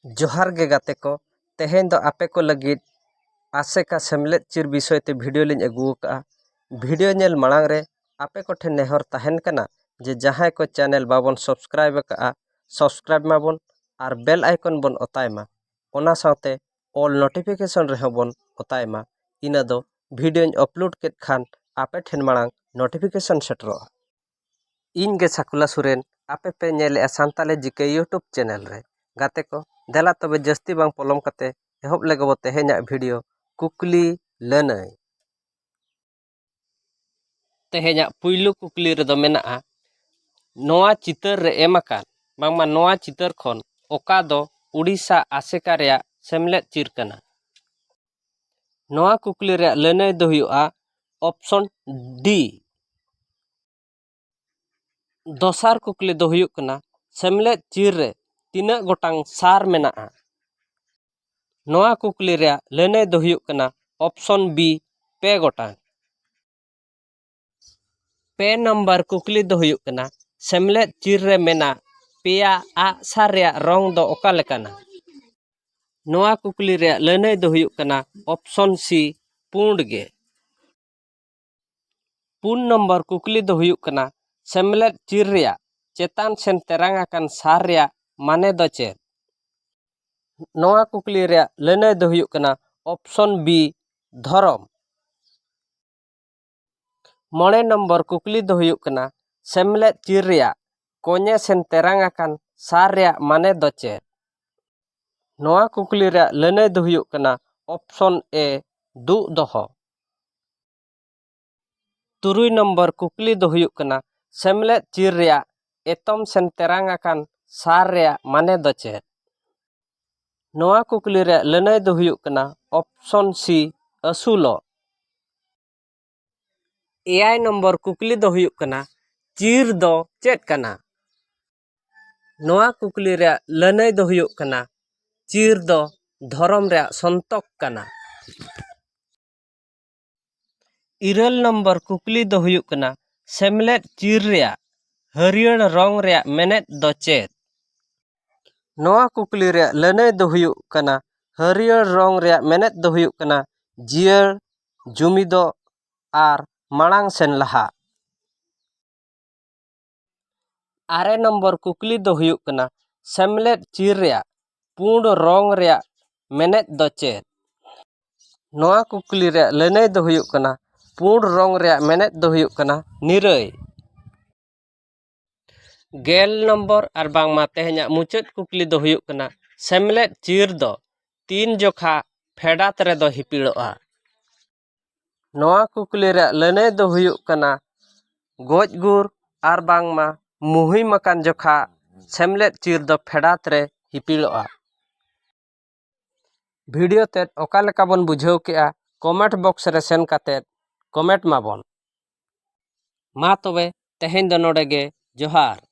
जोहार गे गाते को तेहेन दो आपे को लगित आसेका सेमलेद चिर विषय ते वीडियो लिंग अगू का वीडियो नेल मांग रे आपे को ठे नेहर तहन कना जे जहां को चैनल बाबन सब्सक्राइब का सब्सक्राइब माबन और बेल आइकन बन ओतायमा ओना साथे ऑल नोटिफिकेशन रे बन ओतायमा इना दो वीडियो अपलोड केत खान आपे ठेन मांग नोटिफिकेशन सेटरो इन गे साकुला सुरेन आपे पे नेले सांताले जिके यूट्यूब चैनल रे गाते को देला तबे जस्ती बांग पलम कते एहब लेगो तेहेन्या वीडियो कुकली लनय तेहेन्या पुइलु कुकली रे दो मेना नोआ चितर रे एमाकान बांगमा नोआ चितर खन ओका दो उड़ीसा आसेका रेया सेमलेद चिर कना नोआ कुकली रे लनय दो हुआ ऑप्शन डी दोसार कुकली दो हुआ कना सेमलेद चिर रे तीना गोटांग सार मेना नोआ कुकली रे लनय दो हुआ कना ऑप्शन बी पे गोटांग पे नंबर कुकली दो हुआ कना सेमलेद चिर रे मेना पेया आ सार रे रंग दो ओका लेकाना नोआ कुकली रे लनय दो हुआ कना ऑप्शन सी पुंड गे पुन नंबर कुकली दो हुआ कना सेमलेद चिर रे चेतान सेन तेरांग आकान सार रे माने दो चेद नोआ कुकली रे लनय दो हुआ कना ऑप्शन बी धरम मोड़े नंबर कुकली दो हुआ कना सेमलेद चिर रे कोने सेन तेरांग आकान सार रे माने दो चेद नोआ कुकली रे लनय दो हुआ कना ऑप्शन ए दु दोहो तुरुई नंबर कुकली दो हुआ कना सेमलेद चिर रे एतम सेन तेरांग आकान सार रे माने दो चेद नोआ कुकली रे लनय दो हुआ कना ऑप्शन सी असुलो एआई नंबर कुकली दो हुआ कना चिर दो चेद कना नोआ कुकली रे लनय दो हुआ कना चिर दो धर्म रे संतक कना इरल नंबर कुकली दो हुआ कना सेमलेद चिर रे हरियर रंग रे मेनेद दो चेद नोआ कुकली रे लनय दो हुआ कना हरियर रंग रे मेनेद दो हुआ कना जियर जुमिदो आर मांग सेन लहा आरे नंबर कुकली दो हुआ कना सेमलेद चिर रे पुंड रंग रे मेनेद दो चेद नोआ कुकली रे लनय दो हुआ कना पुंड रंग रे मेनेद दो हुआ कना निरय गेल नंबर और बांगमा तेहेन्या मुचाद कुकली दो हुआ कना सेमलेद चिर दो तीन जोखा फेडात रे दो हिपिड़ोआ नोआ कुकली रे लनय दो हुआ कना गोज गुर और बांगमा मुही मकान जोखा सेमलेद चिर दो फेडात रे हिपिड़ोआ वीडियो ते ओका लेका बन बुझाव केआ कमेंट बॉक्स रे सेन काते कमेंट माबन मा तबे तेहेन दो नोडे गे जोहार।